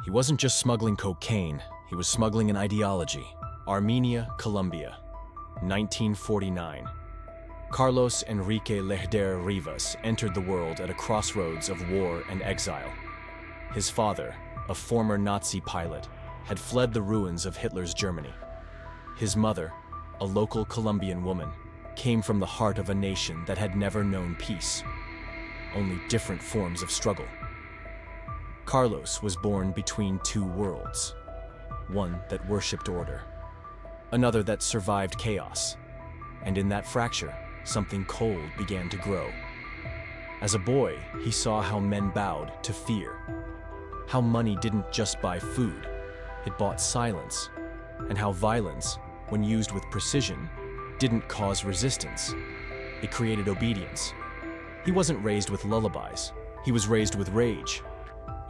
He wasn't just smuggling cocaine, he was smuggling an ideology. Armenia, Colombia, 1949. Carlos Enrique Lehder Rivas entered the world at a crossroads of war and exile. His father, a former Nazi pilot, had fled the ruins of Hitler's Germany. His mother, a local Colombian woman, came from the heart of a nation that had never known peace, only different forms of struggle. Carlos was born between two worlds, one that worshipped order, another that survived chaos, and in that fracture, something cold began to grow. As a boy, he saw how men bowed to fear, how money didn't just buy food, it bought silence, and how violence, when used with precision, didn't cause resistance. It created obedience. He wasn't raised with lullabies. He was raised with rage.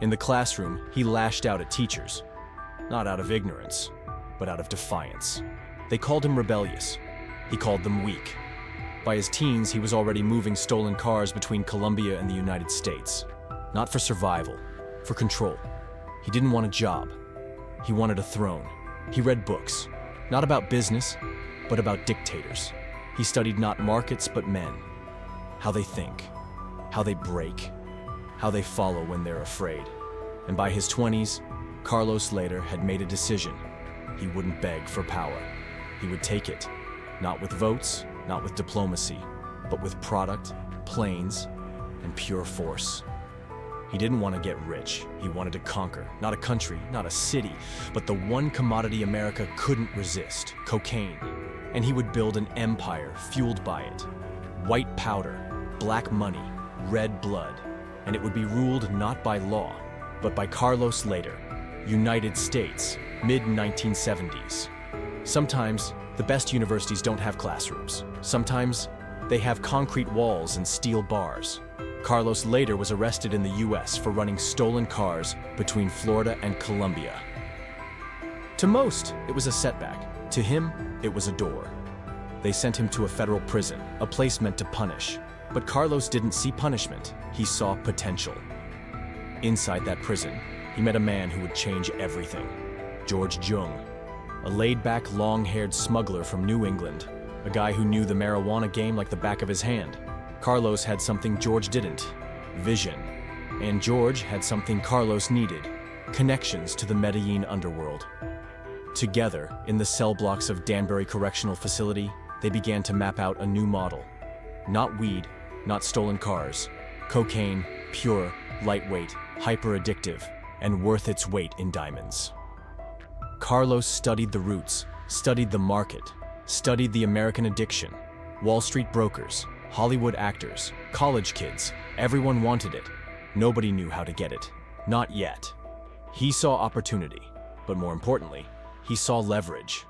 In the classroom, he lashed out at teachers, not out of ignorance, but out of defiance. They called him rebellious. He called them weak. By his teens, he was already moving stolen cars between Colombia and the United States. Not for survival, for control. He didn't want a job. He wanted a throne. He read books, not about business, but about dictators. He studied not markets, but men. How they think, how they break, how they follow when they're afraid. And by his 20s, Carlos Lehder had made a decision. He wouldn't beg for power. He would take it, not with votes, not with diplomacy, but with product, planes, and pure force. He didn't want to get rich. He wanted to conquer, not a country, not a city, but the one commodity America couldn't resist, cocaine. And he would build an empire fueled by it. White powder, black money, red blood. And it would be ruled not by law, but by Carlos Lehder, United States, mid-1970s. Sometimes, the best universities don't have classrooms. Sometimes, they have concrete walls and steel bars. Carlos Lehder was arrested in the US for running stolen cars between Florida and Colombia. To most, it was a setback. To him, it was a door. They sent him to a federal prison, a place meant to punish. But Carlos didn't see punishment, he saw potential. Inside that prison, he met a man who would change everything. George Jung, a laid-back, long-haired smuggler from New England, a guy who knew the marijuana game like the back of his hand. Carlos had something George didn't, vision. And George had something Carlos needed, connections to the Medellin underworld. Together, in the cell blocks of Danbury Correctional Facility, they began to map out a new model. Not weed, not stolen cars. Cocaine, pure, lightweight, hyper-addictive, and worth its weight in diamonds. Carlos studied the roots, studied the market, studied the American addiction. Wall Street brokers, Hollywood actors, college kids, everyone wanted it. Nobody knew how to get it. Not yet. He saw opportunity, but more importantly, he saw leverage.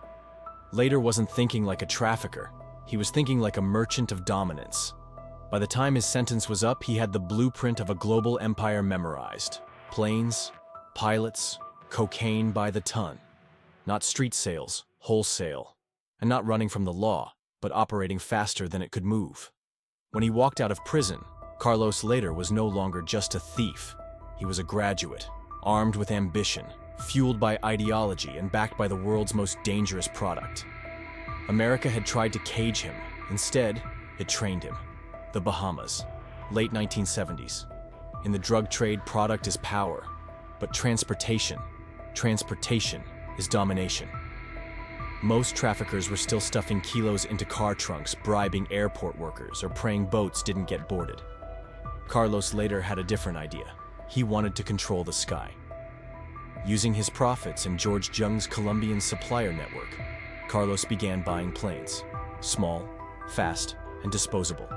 Lehder wasn't thinking like a trafficker. He was thinking like a merchant of dominance. By the time his sentence was up, he had the blueprint of a global empire memorized. Planes, pilots, cocaine by the ton. Not street sales, wholesale. And not running from the law, but operating faster than it could move. When he walked out of prison, Carlos Lehder was no longer just a thief. He was a graduate, armed with ambition, fueled by ideology and backed by the world's most dangerous product. America had tried to cage him. Instead, it trained him. The Bahamas, late 1970s. In the drug trade, product is power, but transportation is domination. Most traffickers were still stuffing kilos into car trunks, bribing airport workers, or praying boats didn't get boarded. Carlos Lehder had a different idea. He wanted to control the sky. Using his profits and George Jung's Colombian supplier network, Carlos began buying planes. Small, fast, and disposable.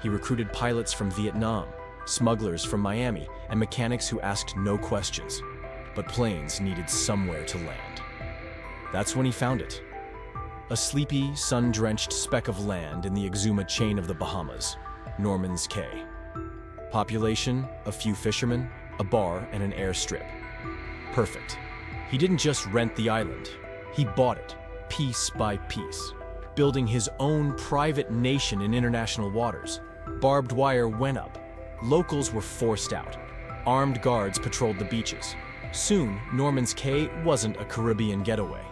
He recruited pilots from Vietnam, smugglers from Miami, and mechanics who asked no questions. But planes needed somewhere to land. That's when he found it. A sleepy, sun-drenched speck of land in the Exuma chain of the Bahamas, Norman's Cay. Population, a few fishermen, a bar, and an airstrip. Perfect. He didn't just rent the island. He bought it, piece by piece, building his own private nation in international waters. Barbed wire went up. Locals were forced out. Armed guards patrolled the beaches. Soon, Norman's Cay wasn't a Caribbean getaway.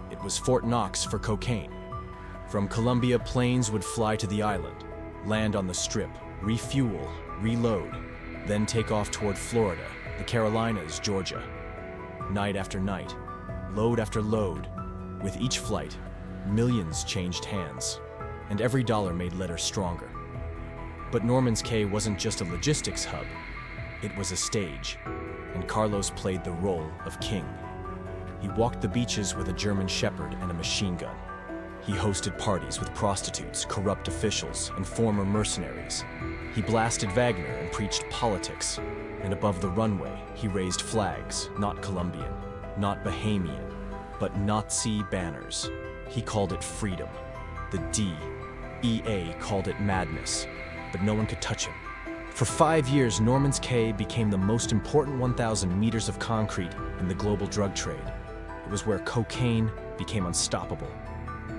It was Fort Knox for cocaine. From Colombia, planes would fly to the island, land on the Strip, refuel, reload, then take off toward Florida, the Carolinas, Georgia. Night after night, load after load. With each flight, millions changed hands, and every dollar made Lehder stronger. But Norman's Cay wasn't just a logistics hub. It was a stage, and Carlos played the role of king. He walked the beaches with a German shepherd and a machine gun. He hosted parties with prostitutes, corrupt officials, and former mercenaries. He blasted Wagner and preached politics. And above the runway, he raised flags, not Colombian, not Bahamian, but Nazi banners. He called it freedom. The DEA called it madness, but no one could touch him. For 5 years, Norman's Cay became the most important 1,000 meters of concrete in the global drug trade. It was where cocaine became unstoppable,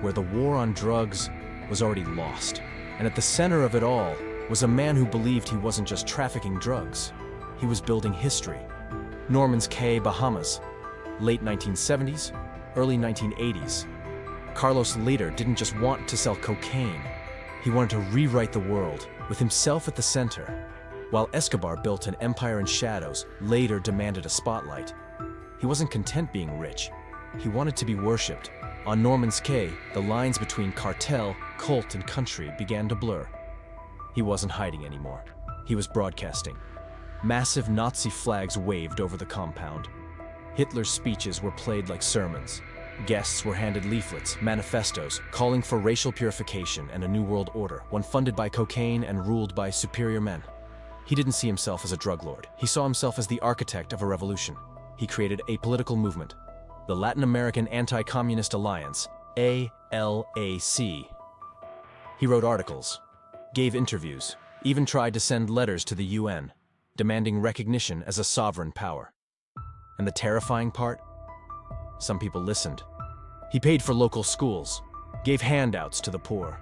where the war on drugs was already lost. And at the center of it all was a man who believed he wasn't just trafficking drugs. He was building history. Norman's Cay, Bahamas, late 1970s, early 1980s. Carlos Lehder didn't just want to sell cocaine. He wanted to rewrite the world, with himself at the center. While Escobar built an empire in shadows, Lehder demanded a spotlight. He wasn't content being rich. He wanted to be worshipped. On Norman's Cay, the lines between cartel, cult, and country began to blur. He wasn't hiding anymore. He was broadcasting. Massive Nazi flags waved over the compound. Hitler's speeches were played like sermons. Guests were handed leaflets, manifestos, calling for racial purification and a new world order, one funded by cocaine and ruled by superior men. He didn't see himself as a drug lord. He saw himself as the architect of a revolution. He created a political movement, the Latin American Anti-Communist Alliance, ALAC. He wrote articles, gave interviews, even tried to send letters to the UN, demanding recognition as a sovereign power. And the terrifying part? Some people listened. He paid for local schools, gave handouts to the poor,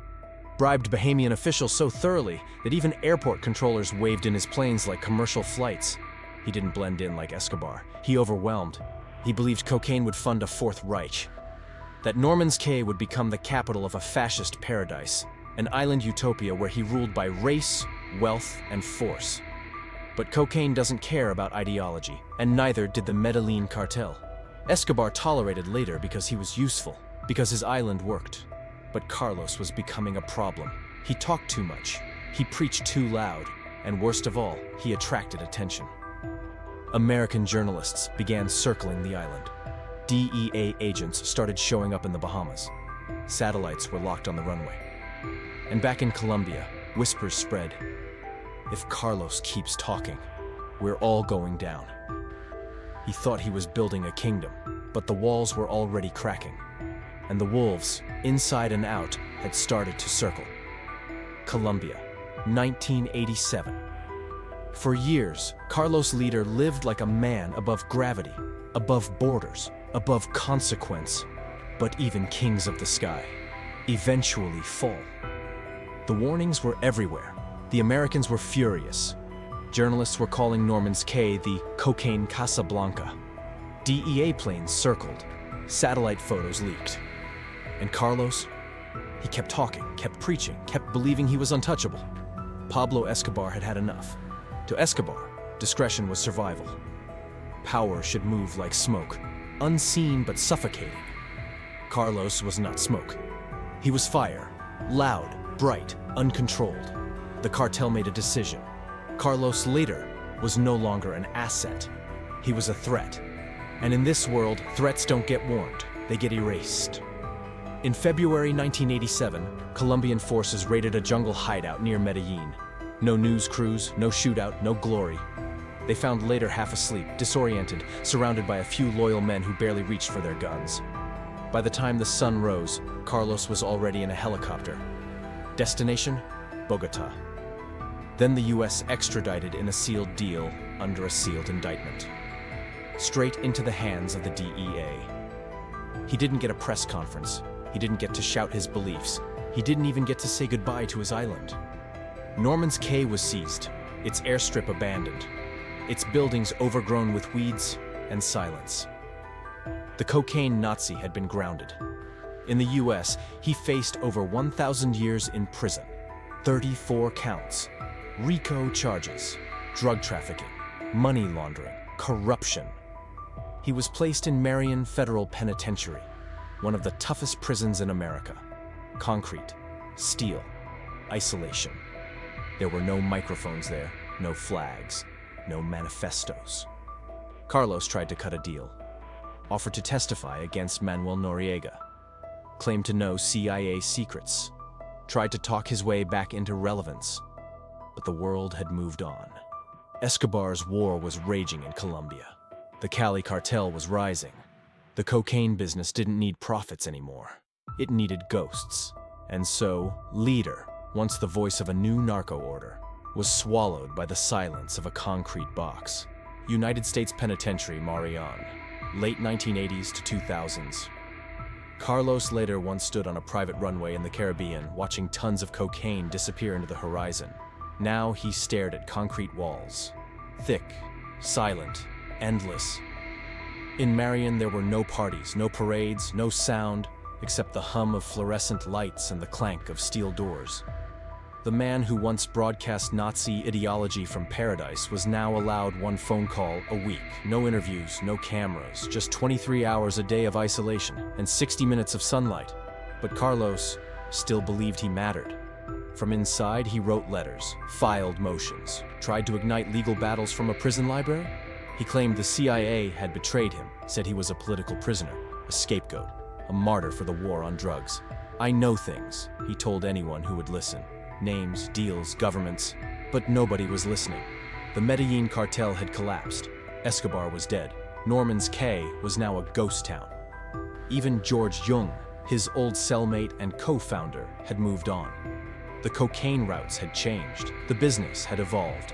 bribed Bahamian officials so thoroughly that even airport controllers waved in his planes like commercial flights. He didn't blend in like Escobar. He overwhelmed. He believed cocaine would fund a Fourth Reich, that Norman's Cay would become the capital of a fascist paradise, an island utopia where he ruled by race, wealth, and force. But cocaine doesn't care about ideology, and neither did the Medellin cartel. Escobar tolerated Lehder because he was useful, because his island worked. But Carlos was becoming a problem. He talked too much, he preached too loud, and worst of all, he attracted attention. American journalists began circling the island. DEA agents started showing up in the Bahamas. Satellites were locked on the runway. And back in Colombia, whispers spread. If Carlos keeps talking, we're all going down. He thought he was building a kingdom, but the walls were already cracking. And the wolves, inside and out, had started to circle. Colombia, 1987. For years, Carlos Lehder lived like a man above gravity, above borders, above consequence. But even kings of the sky eventually fall. The warnings were everywhere. The Americans were furious. Journalists were calling Norman's Cay the cocaine Casablanca. DEA planes circled. Satellite photos leaked. And Carlos? He kept talking, kept preaching, kept believing he was untouchable. Pablo Escobar had had enough. To Escobar, discretion was survival. Power should move like smoke, unseen but suffocating. Carlos was not smoke. He was fire, loud, bright, uncontrolled. The cartel made a decision. Carlos Lehder was no longer an asset. He was a threat. And in this world, threats don't get warned, they get erased. In February 1987, Colombian forces raided a jungle hideout near Medellin. No news crews, no shootout, no glory. They found Lehder half asleep, disoriented, surrounded by a few loyal men who barely reached for their guns. By the time the sun rose, Carlos was already in a helicopter. Destination? Bogota. Then the US extradited in a sealed deal under a sealed indictment. Straight into the hands of the DEA. He didn't get a press conference. He didn't get to shout his beliefs. He didn't even get to say goodbye to his island. Norman's Cay was seized, its airstrip abandoned, its buildings overgrown with weeds, and silence. The cocaine Nazi had been grounded. In the US, he faced over 1,000 years in prison, 34 counts, RICO charges, drug trafficking, money laundering, corruption. He was placed in Marion Federal Penitentiary, one of the toughest prisons in America. Concrete, steel, isolation. There were no microphones there, no flags, no manifestos. Carlos tried to cut a deal, offered to testify against Manuel Noriega, claimed to know CIA secrets, tried to talk his way back into relevance, but the world had moved on. Escobar's war was raging in Colombia. The Cali cartel was rising. The cocaine business didn't need profits anymore. It needed ghosts. And so, Lehder, once the voice of a new narco order, was swallowed by the silence of a concrete box. United States Penitentiary, Marion, late 1980s to 2000s. Carlos Lehder once stood on a private runway in the Caribbean, watching tons of cocaine disappear into the horizon. Now he stared at concrete walls, thick, silent, endless. In Marion, there were no parties, no parades, no sound, except the hum of fluorescent lights and the clank of steel doors. The man who once broadcast Nazi ideology from paradise was now allowed one phone call a week. No interviews, no cameras, just 23 hours a day of isolation and 60 minutes of sunlight. But Carlos still believed he mattered. From inside, he wrote letters, filed motions, tried to ignite legal battles from a prison library. He claimed the CIA had betrayed him, said he was a political prisoner, a scapegoat, a martyr for the war on drugs. "I know things," he told anyone who would listen. Names, deals, governments, but nobody was listening. The Medellin cartel had collapsed. Escobar was dead. Norman's Cay was now a ghost town. Even George Jung, his old cellmate and co-founder, had moved on. The cocaine routes had changed. The business had evolved.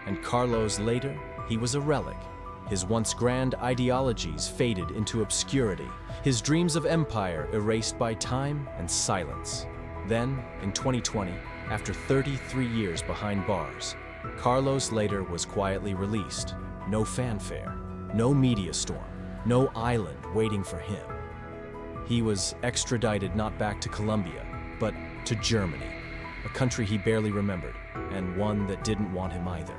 And Carlos Lehder, he was a relic. His once grand ideologies faded into obscurity. His dreams of empire erased by time and silence. Then, in 2020, after 33 years behind bars, Carlos Lehder was quietly released. No fanfare, no media storm, no island waiting for him. He was extradited not back to Colombia, but to Germany, a country he barely remembered, and one that didn't want him either.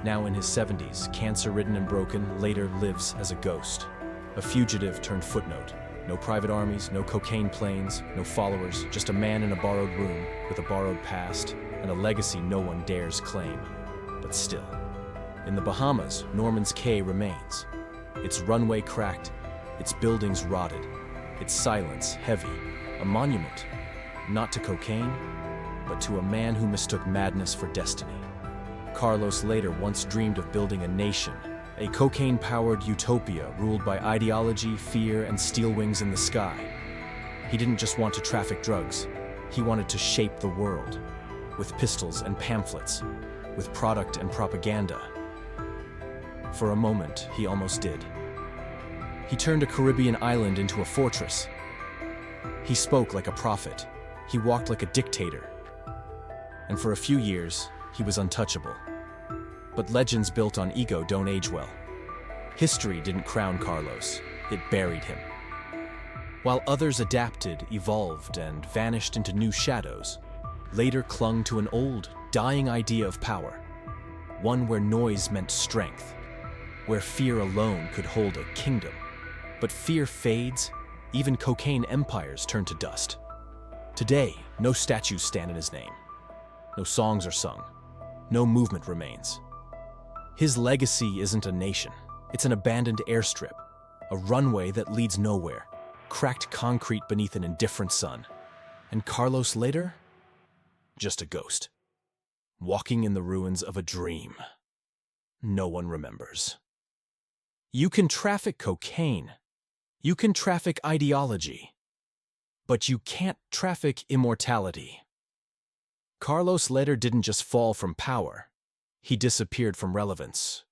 Now in his 70s, cancer-ridden and broken, Lehder lives as a ghost, a fugitive turned footnote. No private armies, no cocaine planes, no followers, just a man in a borrowed room with a borrowed past and a legacy no one dares claim. But still, in the Bahamas, Norman's Cay remains. Its runway cracked, its buildings rotted, its silence heavy, a monument, not to cocaine, but to a man who mistook madness for destiny. Carlos Lehder once dreamed of building a nation, a cocaine-powered utopia ruled by ideology, fear, and steel wings in the sky. He didn't just want to traffic drugs. He wanted to shape the world, with pistols and pamphlets, with product and propaganda. For a moment, he almost did. He turned a Caribbean island into a fortress. He spoke like a prophet. He walked like a dictator. And for a few years, he was untouchable. But legends built on ego don't age well. History didn't crown Carlos, it buried him. While others adapted, evolved, and vanished into new shadows, Lehder clung to an old, dying idea of power. One where noise meant strength, where fear alone could hold a kingdom. But fear fades, even cocaine empires turn to dust. Today, no statues stand in his name. No songs are sung. No movement remains. His legacy isn't a nation. It's an abandoned airstrip, a runway that leads nowhere, cracked concrete beneath an indifferent sun. And Carlos Lehder? Just a ghost, walking in the ruins of a dream no one remembers. You can traffic cocaine. You can traffic ideology. But you can't traffic immortality. Carlos Lehder didn't just fall from power. He disappeared from relevance.